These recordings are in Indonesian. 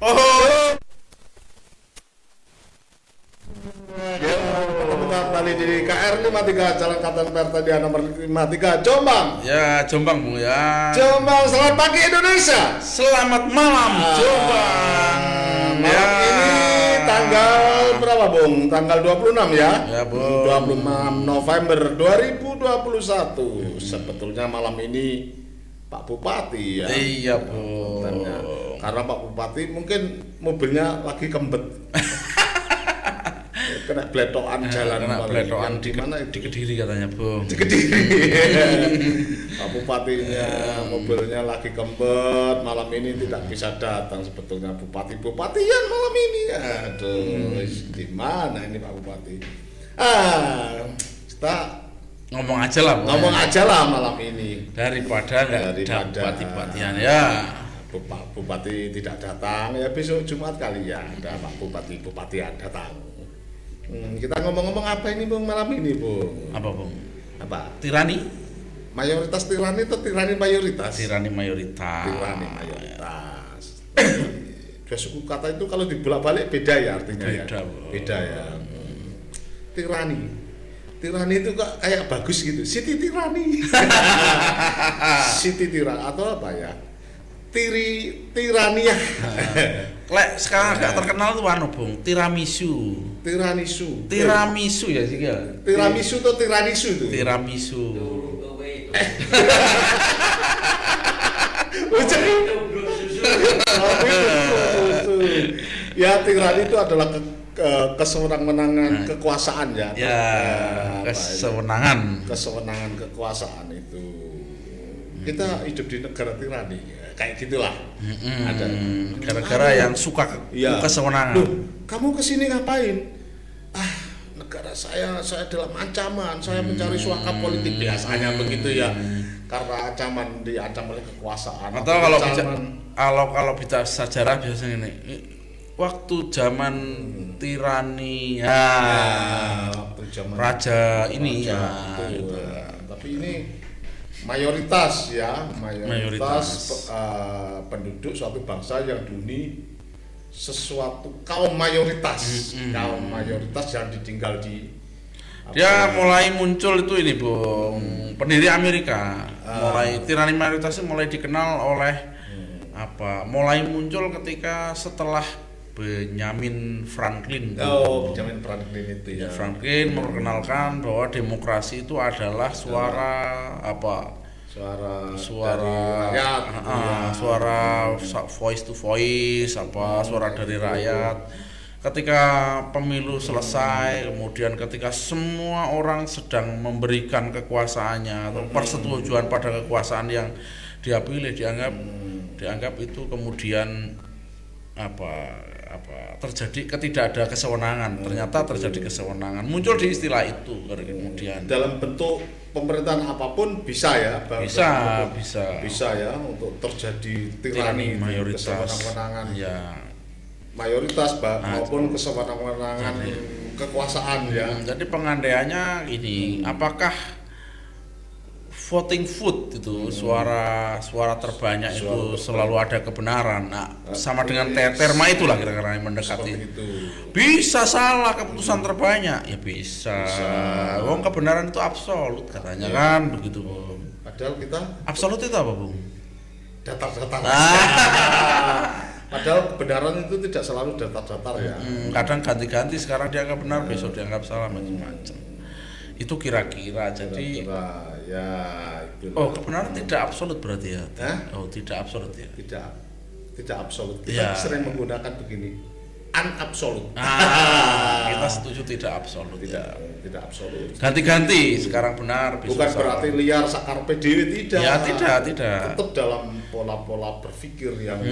Oh, Ya, ketemu kembali di KR 53 Jalan Kapten Pertanian nomor 53 Jombang. ya Jombang Bung ya. Jombang, selamat pagi Indonesia. Selamat malam Jombang. Malam ini tanggal berapa Bung? Tanggal 26 ya? Ya, Bung. 26 November 2021. Sebetulnya malam ini Pak Bupati ya. Iya Bung. Karena Pak Bupati mungkin mobilnya lagi kembet. Kena bletokan jalan. Kena bletokan di mana di Kediri katanya Bung. di Kediri. Pak Bupatinya mobilnya lagi kembet, malam ini tidak bisa datang sebetulnya bupatian malam ini. Aduh, di mana ini Pak Bupati? Kita Ngomong aja lah Bung. ngomong aja lah malam ini. Daripada nggak Daripada- dapat bupatian ya. Pak Bupati tidak datang, ya besok Jumat kali ya ada Pak Bupatian datang. Kita ngomong-ngomong apa ini Bung malam ini Bung? Apa Bung? Apa? Tirani? Mayoritas tirani atau tirani mayoritas? Tirani mayoritas. Tirani mayoritas. Dua suku kata itu kalau dibolak-balik beda ya artinya Beda, ya. Bung. Beda ya. Tirani. Tirani itu kok kayak bagus gitu. Siti tirani. Siti tirani atau apa ya? Tirania. Lek sekarang agak terkenal tuh anu Bung, tiramisu. Tiramisu. Tiramisu ya sih ya. Tiramisu atau tiranisu itu? Tiramisu. Ya tirani itu adalah kesewenang-wenangan kekuasaan ya. Ya, kesewenangan. Kesewenangan kekuasaan itu. Kita hidup di negara tirani, kayak gitulah. Ada. Gara-gara yang suka Iya. kesewenangan. Loh, kamu kesini ngapain? Negara saya dalam ancaman, saya mencari suaka politik biasanya begitu ya. Karena ancaman diancam oleh kekuasaan. Atau kalau ancaman- kalau bicara sejarah biasanya ini waktu zaman tirani ya, waktu zaman raja ini raja, ya. betul. Gitu. Tapi ini mayoritas ya, Mayoritas. penduduk suatu bangsa yang dihuni sesuatu kaum mayoritas, kaum mayoritas yang ditinggal di Dia mulai muncul itu ini Bung, pendiri Amerika. Mulai tirani mayoritas itu mulai dikenal oleh mulai muncul ketika setelah Benjamin Franklin. Benjamin Franklin itu ya. Franklin memperkenalkan bahwa demokrasi itu adalah suara suara dari rakyat, suara voice to voice suara dari rakyat. Ketika pemilu selesai, kemudian ketika semua orang sedang memberikan kekuasaannya atau persetujuan pada kekuasaan yang dia pilih, dianggap itu kemudian terjadi ketidakada kesewenangan. Ternyata terjadi kesewenangan, muncul di istilah itu kemudian dalam bentuk pemerintahan apapun bisa ya, bisa ya untuk terjadi tirani mayoritas kesewenang-wenangan ya. Mayoritas maupun kesewenang-wenangan kekuasaan ya. Jadi pengandaiannya ini, apakah voting vote itu suara terbanyak itu selalu ada kebenaran? Nah, sama dengan terma itulah kira-kira yang mendekati. Itu. Bisa salah keputusan terbanyak, ya bisa. Wong kebenaran itu absolut katanya kan begitu, Bung. Padahal kita Absolut itu apa, Bung? datar-datar. Padahal kebenaran itu tidak selalu datar-datar ya. Kadang ganti-ganti, sekarang dianggap benar, besok dianggap salah, macam-macam. Itu kira-kira. Jadi Kira-kira, ya itu. kebenaran tidak absolut berarti ya? Tidak absolut ya? Tidak absolut. Kita Ya. sering menggunakan begini, unabsolute. Kita setuju tidak absolut. Tidak absolut. Ganti-ganti, sekarang benar, besok Bukan salah. berarti liar sakarpe dewe, tidak. Ya, tidak. Tetap dalam pola-pola berpikir yang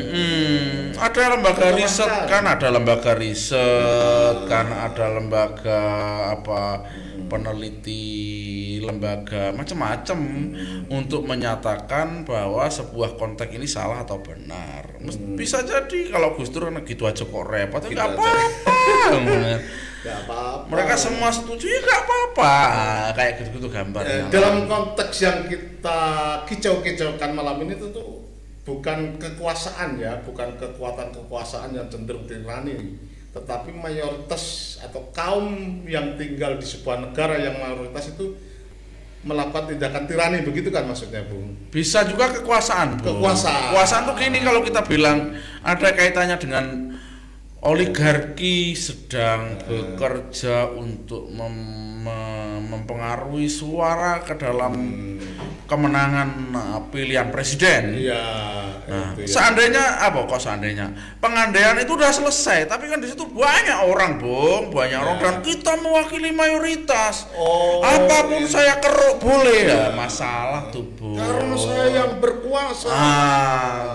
Ada lembaga Kita riset makan. kan, ada lembaga riset kan, ada lembaga peneliti, lembaga macam-macam untuk menyatakan bahwa sebuah konteks ini salah atau benar. Bisa jadi kalau Gus Dur kan gitu aja kok repot, Gitu nggak aja. apa-apa. nggak apa-apa. Mereka semua setuju ya nggak apa-apa. Kayak gitu-gitu gambarnya. Dalam konteks yang kita kicau-kicaukan malam ini tentu bukan kekuasaan ya, bukan kekuatan kekuasaan yang cenderung tirani, tetapi mayoritas atau kaum yang tinggal di sebuah negara yang mayoritas itu melakukan tindakan tirani, begitu kan maksudnya, Bung? Bisa juga kekuasaan, Bung. Kekuasaan tuh gini, kalau kita bilang ada kaitannya dengan oligarki sedang bekerja untuk mempengaruhi suara ke dalam kemenangan pilihan presiden. Iya. Nah, itu ya. seandainya pengandaian itu udah selesai, tapi kan di situ banyak orang, Bung, banyak orang, dan kita mewakili mayoritas. Apapun saya keruk boleh ya, masalah tuh, Bung. Karena saya yang berkuasa.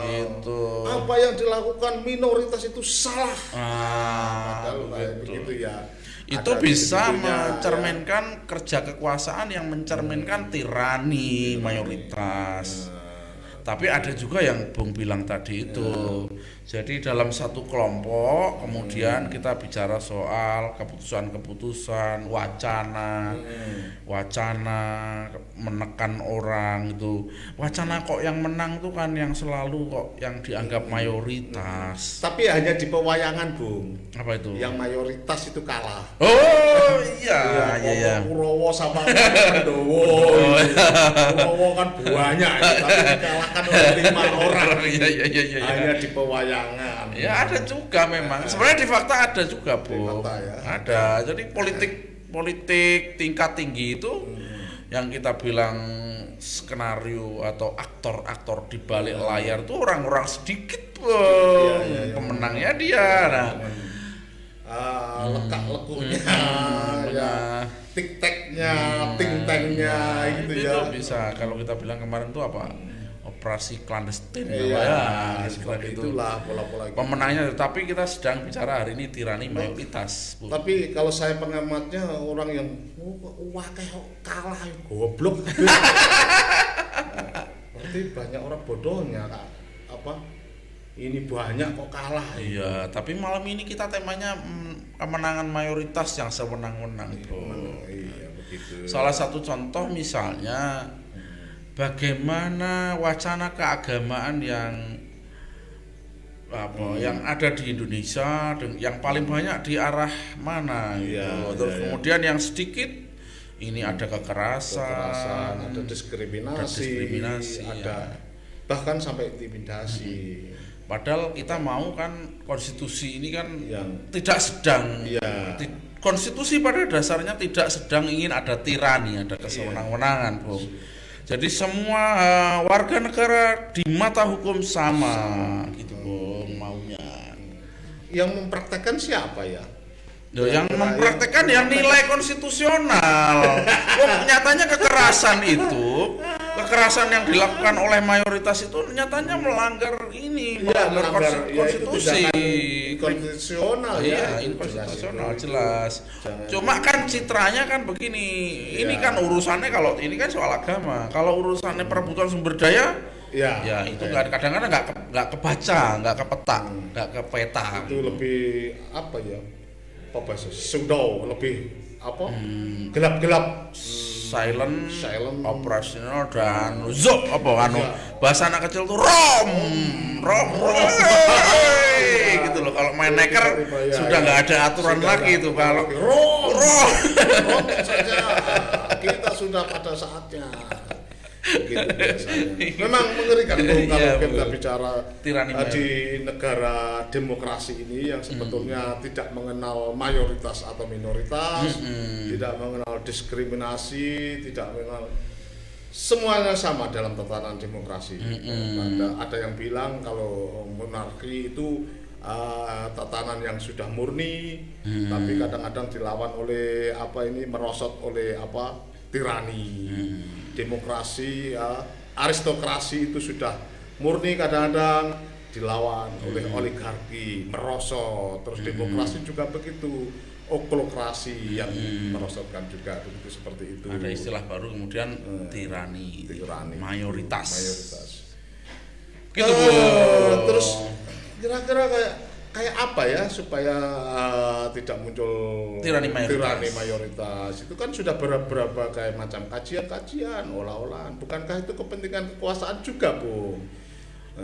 Gitu. Apa yang dilakukan minoritas itu salah. Padahal kayak begitu ya. Itu Ada bisa gitu-gitunya, mencerminkan kerja kekuasaan yang mencerminkan tirani mayoritas. Tapi ada juga yang Bung bilang tadi itu. Jadi dalam satu kelompok kemudian kita bicara soal keputusan-keputusan, wacana menekan orang itu. Wacana kok yang menang tuh kan yang selalu kok yang dianggap mayoritas. Tapi hanya di pewayangan, Bung. Apa itu? Yang mayoritas itu kalah. Oh iya. Kurowo sama Pandowo. Kurowo kan banyak, tapi dikalahkan oleh 5 orang. Iya. Hanya di pewayangan. Ya ada juga memang. Sebenarnya di fakta ada juga, Bu. Di fakta, ya. Ada. Jadi politik tingkat tinggi itu yang kita bilang skenario atau aktor-aktor di balik layar itu orang-orang sedikit, Bung. Pemenangnya dia. Nah, lekak-lekuknya, ya, tik-teknya, ting-tengnya gitu itu ya. bisa. Kalau kita bilang kemarin tuh apa? Operasi klandestin, Seperti itulah pola-pola gitu. pemenangnya. Tapi kita sedang bicara hari ini tirani mayoritas, Bu. Tapi kalau saya pengamatnya orang yang wah kayak kalah goblok. Berarti banyak orang bodohnya, Kak. Ini banyak kok kalah. Iya, tapi malam ini kita temanya kemenangan mayoritas yang sewenang-wenang, Bro. Iya, begitu. Salah satu contoh misalnya bagaimana wacana keagamaan yang yang ada di Indonesia yang paling banyak di arah mana gitu. Terus kemudian yang sedikit ini ada kekerasan, ada diskriminasi, ada bahkan sampai intimidasi. Padahal kita mau kan konstitusi ini kan tidak sedang konstitusi pada dasarnya tidak sedang ingin ada tirani, ada kesewenang-wenangan, Bung. Jadi semua warga negara di mata hukum sama gitu, Bung, maunya. Yang mempraktekkan siapa ya? Yang mempraktekkan yang nilai konstitusional. Nyatanya kekerasan yang dilakukan oleh mayoritas itu nyatanya melanggar ini, melanggar konstitusi. Konstitusional inkonstitusional jelas. Cuma kan citranya kan begini. Ini kan urusannya, kalau ini kan soal agama. Kalau urusannya perebutan sumber daya, itu kadang-kadang nggak kebaca, nggak kepetak, nggak kepeta. Itu lebih apa ya? Pseudo, lebih gelap-gelap, silent, operasional, dan bahasa anak kecil tuh rom gitu loh. Kalau main neker sudah nggak ada aturan lagi itu. Kalau rom saja kita sudah pada saatnya. Begitu biasanya. Memang mengerikan kalau kita bicara di negara demokrasi ini yang sebetulnya tidak mengenal mayoritas atau minoritas, tidak mengenal diskriminasi, tidak mengenal, semuanya sama dalam tatanan demokrasi. Ada yang bilang kalau monarki itu tatanan yang sudah murni, tapi kadang-kadang dilawan oleh merosot oleh tirani. Demokrasi, aristokrasi itu sudah murni, kadang-kadang dilawan oleh oligarki, merosot. Terus demokrasi juga begitu, oklokrasi yang merosotkan juga, begitu seperti itu. Ada istilah baru kemudian tirani. Mayoritas. Gitu, terus kira-kira kayak apa ya supaya tidak muncul tirani mayoritas. Itu kan sudah berbagai macam kajian-kajian, olah-olahan. Bukankah itu kepentingan kekuasaan juga, Bung?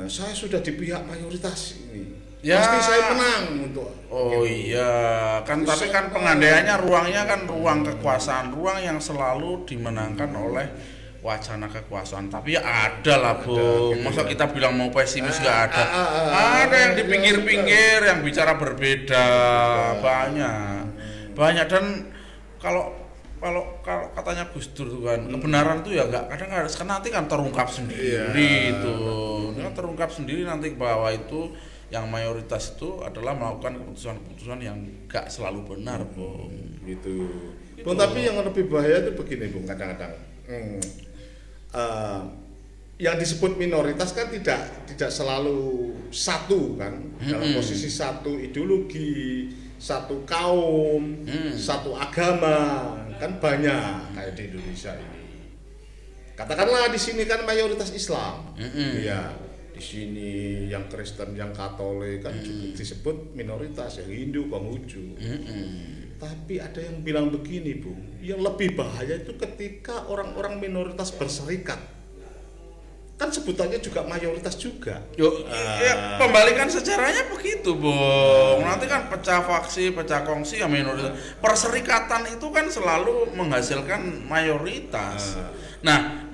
saya sudah di pihak mayoritas ini. Ya. Pasti saya menang untuk. Oh gitu. iya, kan tapi kan pengandaiannya ruangnya kan ruang kekuasaan, ruang yang selalu dimenangkan oleh wacana kekuasaan. Tapi ya ada lah, Bung. Gitu Masa ya. kita bilang mau pesimis nggak ada? Ada yang di pinggir-pinggir yang bicara berbeda, banyak dan kalau katanya Gus Dur tuh kan kebenaran tuh ya nggak kadang harus kan nanti kan terungkap sendiri itu, kan terungkap sendiri nanti bahwa itu yang mayoritas itu adalah melakukan keputusan-keputusan yang gak selalu benar, Bung. Gitu. Bung, tapi yang lebih bahaya itu begini, Bung, kadang-kadang. Yang disebut minoritas kan tidak selalu satu kan, dalam posisi satu ideologi, satu kaum, satu agama, kan banyak kayak di Indonesia ini. Katakanlah di sini kan mayoritas Islam. Iya. Di sini yang Kristen, yang Katolik kan juga disebut minoritas, yang Hindu, Konghucu. Tapi ada yang bilang begini, Bung, yang lebih bahaya itu ketika orang-orang minoritas berserikat. Kan sebutannya juga mayoritas juga. Ya, pembalikan sejarahnya begitu, Bung. Nanti kan pecah faksi, pecah kongsi, ya minoritas. Perserikatan itu kan selalu menghasilkan mayoritas. Nah,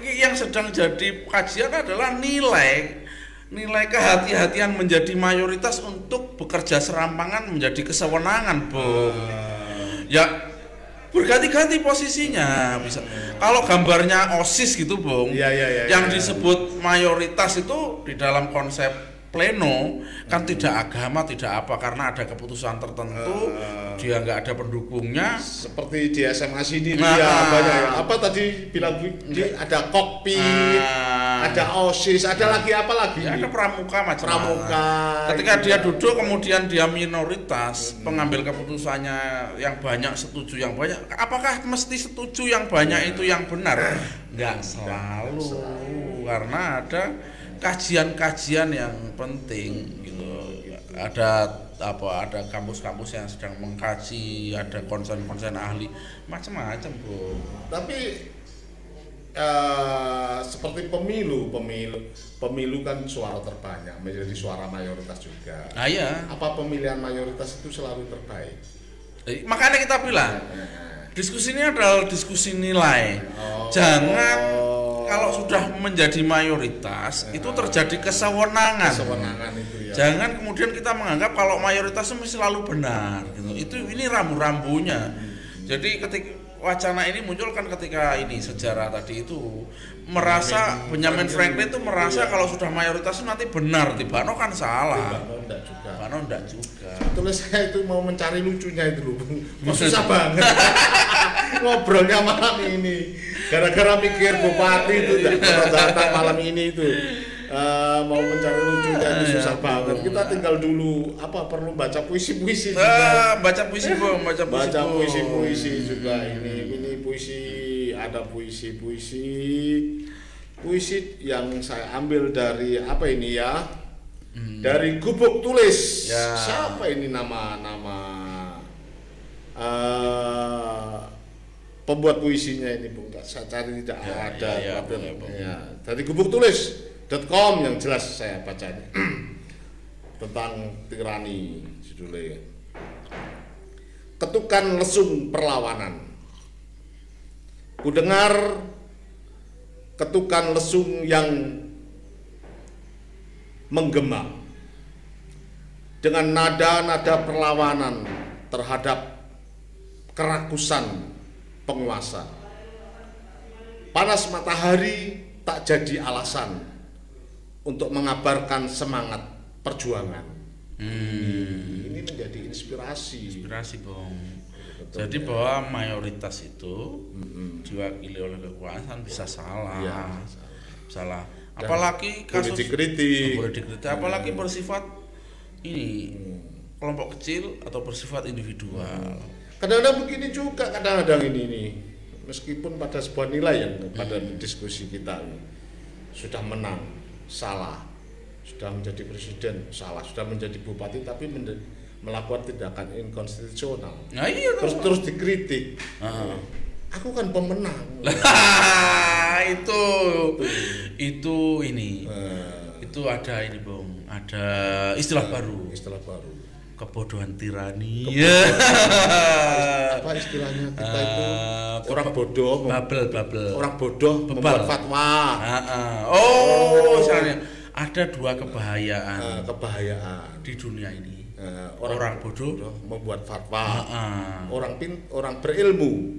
yang sedang jadi kajian adalah nilai kehati-hatian menjadi mayoritas untuk bekerja serampangan menjadi kesewenangan, Bung. Ya berganti-ganti posisinya bisa. Kalau gambarnya OSIS gitu, Bung. Yang disebut mayoritas itu di dalam konsep pleno kan tidak agama, tidak apa, karena ada keputusan tertentu, dia nggak ada pendukungnya. Seperti di SMA sini dia banyak ya. Apa tadi bilang ada kokpit, ada OSIS, ada lagi apa lagi? Ya, ada pramuka macam-macam. Ketika dia duduk kemudian dia minoritas, pengambil keputusannya yang banyak setuju yang banyak. Apakah mesti setuju yang banyak itu yang benar? Nggak selalu, karena ada kajian-kajian yang penting gitu. Ada kampus-kampus yang sedang mengkaji, ada konsen-konsen ahli macam-macam, Bu. Tapi seperti pemilu kan suara terbanyak menjadi suara mayoritas juga. Iya. Apa pemilihan mayoritas itu selalu terbaik? Makanya kita bilang diskusi ini adalah diskusi nilai. Jangan kalau sudah menjadi mayoritas itu terjadi kesewenangan itu ya. Jangan kemudian kita menganggap kalau mayoritas itu selalu benar gitu. Ini rambu-rambunya. Jadi ketika wacana ini muncul kan ketika ini sejarah tadi itu merasa Benjamin Franklin itu merasa kalau sudah mayoritas itu nanti benar, Bano kan salah. Bano enggak juga. Terus saya itu mau mencari lucunya itu loh. Kok susah banget ngobrolnya malam ini. Gara-gara mikir bupati itu datang malam ini itu. Mau mencari lucunya itu susah banget. Kita tinggal dulu perlu baca puisi-puisi juga. Baca puisi, Bung, baca puisi-puisi juga ini puisi, ada puisi yang saya ambil dari apa ini ya? Dari Gubuk Tulis. Ya. Siapa ini nama pembuat puisinya ini, Bung? Saya cari tidak ada. Ya. Dari gubuktulis.com yang jelas saya baca ini. Tentang tirani judulnya. Ketukan lesung perlawanan. Kudengar ketukan lesung yang menggema dengan nada-nada perlawanan terhadap kerakusan penguasa. Panas matahari tak jadi alasan untuk mengabarkan semangat perjuangan. Ini menjadi inspirasi, Bung. Jadi bahwa mayoritas itu diwakili oleh kekuasaan bisa salah. Ya, salah. Apalagi kasus boleh dikritik, apalagi bersifat ini kelompok kecil atau bersifat individual. Kadang-kadang begini juga, kadang-kadang ini meskipun pada sebuah nilai yang pada diskusi kita ini sudah menang, salah, sudah menjadi presiden, salah, sudah menjadi bupati tapi melakukan tindakan inkonstitusional. Nah, iya, terus dikritik. Aku kan pemenang. itu Itu ada ini Bung, ada istilah baru. Istilah baru. Kebodohan tirani. Apa istilahnya kita itu? Orang bodoh. Babel. Orang bodoh membuat fatwa. Oh, misalnya ada dua kebahayaan. Kebahayaan di dunia ini. Orang bodoh membuat fatwa. Orang berilmu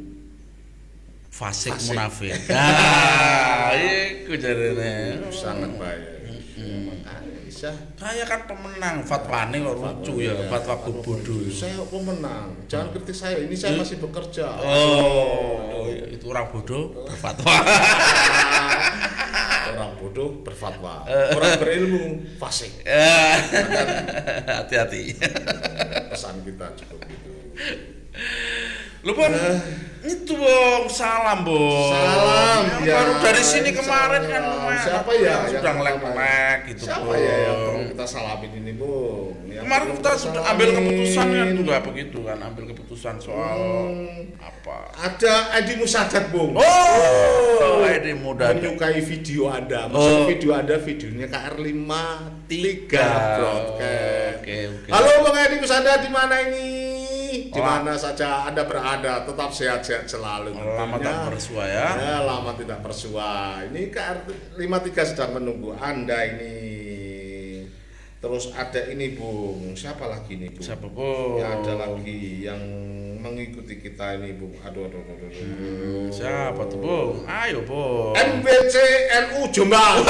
fasik munafik. Iku jarene sangat bahaya. Saya kan pemenang fatwane kok lucu ya, fatwa bodoh. Saya pemenang. Jangan kritik saya, ini saya masih bekerja. Itu orang bodoh berfatwa. Orang bodoh berfatwa. Orang berilmu fasik. Hati-hati. Pesan kita cukup gitu. Lu Bang, itu Bang, salam Bang. Salam ya. Baru dari sini kemarin kan lumayan. Siapa ya sudah ngelek-ngelek gitu. Siapa ya yang perlu kita salamin ini Bang? Kemarin kita sudah ambil keputusan kan juga begitu kan, ambil keputusan soal apa? Ada Edi Musadat Bang. Edi Muda menyukai video Anda. Maksudnya video Anda videonya KR5 3 broadcast. Oke. Halo Bang Edi Musadat, di mana ini? Di mana saja Anda berada, tetap sehat-sehat selalu. Lama tak bersua ya. Lama tidak bersua. Ini KR53 sedang menunggu Anda ini. Terus ada ini Bung, siapa lagi nih Bung? Siapa Bung? Ya, ada lagi yang mengikuti kita ini Bung. Aduh. Siapa tuh Bung? Ayo Bung. MBCNU Jombang.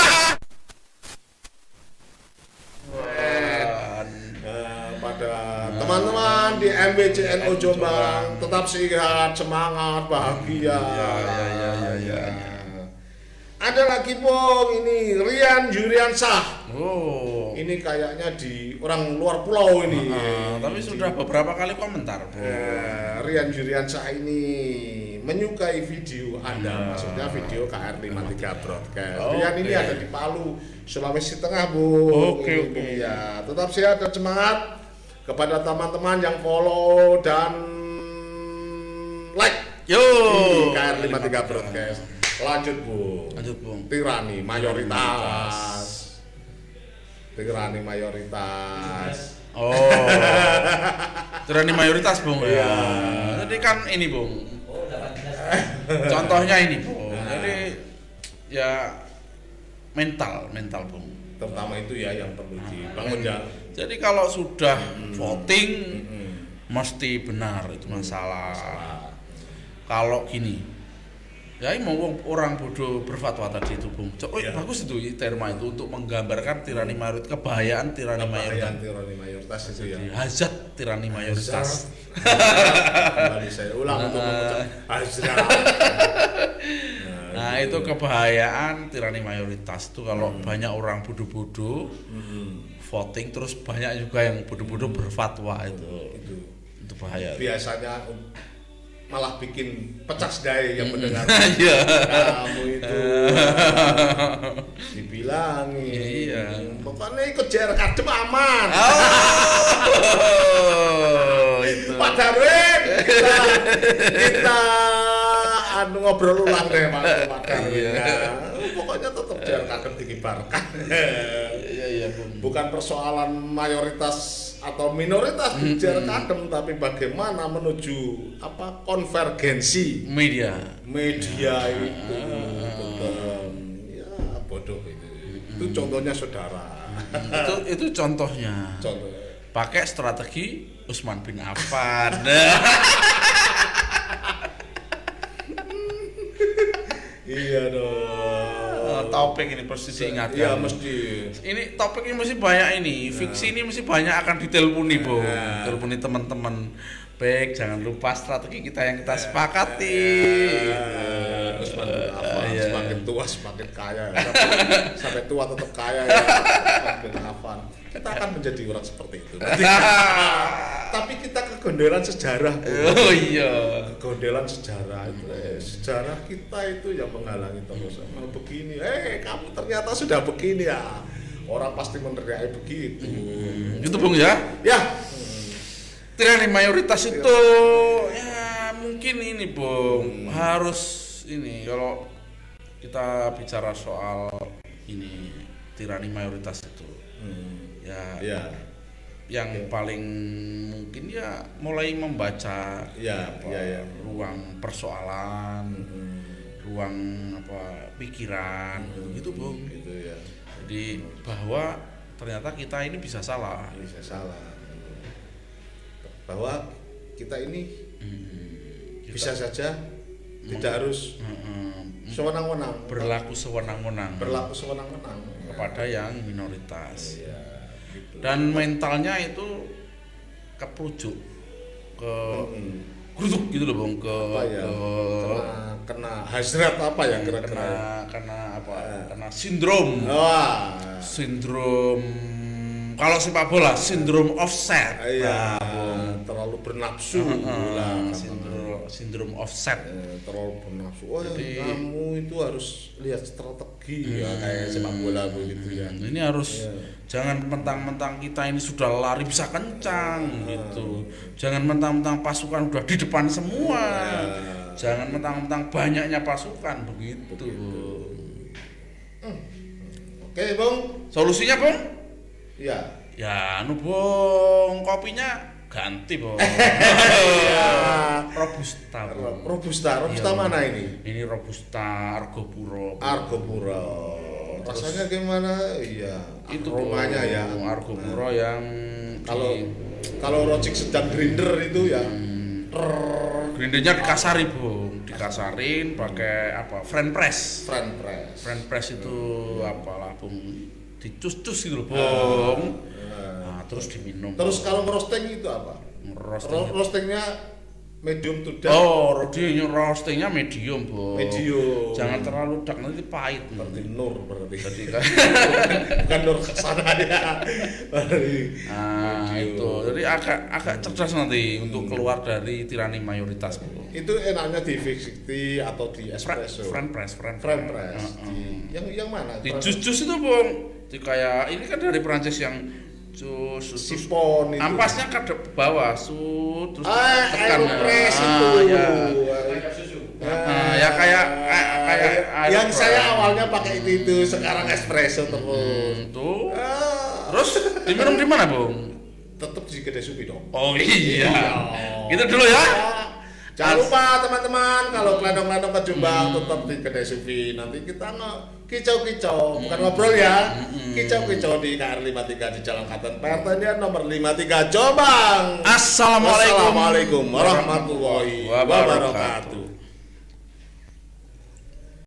Teman-teman di MBCNU Jombang tetap sehat, semangat, bahagia. Ya. Ada lagi Bung, ini Rian Juriansah. Ini kayaknya di orang luar pulau ini. Tapi sudah beberapa kali komentar. Rian Juriansah ini menyukai video Anda, maksudnya video KR53 broadcast. Rian ini ada di Palu, Sulawesi Tengah Bung. Oke. Ya, tetap sehat dan semangat. Kepada teman-teman yang follow dan like KR53 broadcast. Lanjut Bung. Tirani mayoritas. Tirani mayoritas Bung ya. Jadi kan ini Bung. Contohnya ini Bung. Jadi ya mental Bung. Terutama itu ya yang perlu dibangun ya. Jadi kalau sudah voting mesti benar itu masalah. Kalau gini, ya mau orang bodoh berfatwa tadi itu Bung. Bagus itu terma itu untuk menggambarkan tirani mayoritas, kebahayaan tirani mayoritas itu ya. Hazard tirani mayoritas. Kembali saya ulang untuk mengucap hazard. Nah itu kebahayaan tirani mayoritas itu kalau banyak orang bodoh-bodoh voting terus banyak juga yang bodoh-bodoh berfatwa itu bahaya. Biasanya malah bikin pecah sedai yang mendengar. Kamu itu dibilangi. Pokoknya ikut JR Kadem aman. Itu. Pak Darwin kita ngobrol ulang deh Pak Darwin. Pokoknya tetap JR Kadem dikibarkan. Bukan persoalan mayoritas atau minoritas di JR Kadem, tapi bagaimana menuju konvergensi media itu. Ya bodoh itu. Itu contohnya saudara. Itu contohnya. Pakai strategi Utsman bin Affan. Iya dong. Topik ini pasti diingatkan. Iya mesti. Ini topik ini mesti banyak ini. Fiksi ini mesti banyak akan diteleponi Bung. Teleponi teman-teman. Baik, jangan lupa strategi kita yang kita sepakati. Semakin tua semakin kaya. Sampai tua tetap kaya ya. Semakin Affan. Kita akan menjadi orang seperti itu. Tapi kita kegondelan sejarah. Kegondelan sejarah itu. Sejarah kita itu yang menghalangi terus. Begini, kamu ternyata sudah begini ya. Orang pasti meneriaki begitu. Gitu Bung ya? Ya. Tirani mayoritas itu ya mungkin ini Bung harus ini kalau kita bicara soal ini tirani mayoritas itu. Ya, Ya. yang paling mungkin ya mulai membaca Ya, ya. ruang persoalan, ruang pikiran gitu Bung. Gitu ya. Jadi bahwa ternyata kita ini bisa salah. Bisa salah. Bahwa kita ini bisa saja tidak harus sewenang-wenang, berlaku sewenang-wenang kepada yang minoritas. Iya, gitu. Dan mentalnya itu keperujuk ke geruduk gitu loh Bung, Apa ya? Kena hasrat apa ya kira-kira? kena sindrom. Wah. Sindrom kalau sepak bola sindrom offset. Iya, terlalu bernafsu lah. Sindrom offset. Terlalu bernafsu. Wah, Jadi, kamu itu harus lihat strategi ya kayak sepak bola begitu ya. Ini harus jangan mentang-mentang kita ini sudah lari bisa kencang gitu. Jangan mentang-mentang pasukan udah di depan semua. Jangan mentang-mentang banyaknya pasukan begitu. Oke, Bung. Solusinya, Bung? Ya. Ya, Bung, kopinya ganti, Bung. Robusta, Bung. Robusta Iya, mana ini? Ini Robusta Argopuro. Argopuro. Rasanya gimana? Iya. Itu aromanya ya. Argopuro yang Kalau Rocik sedang grinder itu ya. grindernya dikasari Bung, dikasarin pakai French press. French press itu apalah Bung, dicus-cus gitu loh Bung. Nah, terus diminum. Terus kalau roasting itu apa? Roastingnya medium to dark. Roastingnya medium Bung. Medium. Jangan terlalu dark nanti pahit. Berarti Nur berarti. Berarti Bukan Nur kesana ya. itu. Jadi agak cerdas nanti untuk keluar dari tirani mayoritas Bung. Itu enaknya di V60 atau di espresso. French press. Yang mana? Di jus-jus itu Bung. Di kayak ini kan dari Prancis yang jus sipon itu. ampasnya ke bawah, terus tekan. Aeropress itu. Ya. Ya kayak yang saya awalnya pakai itu sekarang espresso terus. Tuh. Terus diminum di mana, Bung? Tetap di kedai supi dong. Oh iya. Itu dulu ya. Jangan lupa teman-teman, kalau kelendong-kelendong ke Jombang tetap di kedai sufi. Nanti kita kicau-kicau, bukan ngobrol ya. Kicau-kicau di KR 53 di Jalan Katen Pertanian nomor 53 Jombang. Assalamualaikum warahmatullahi wabarakatuh.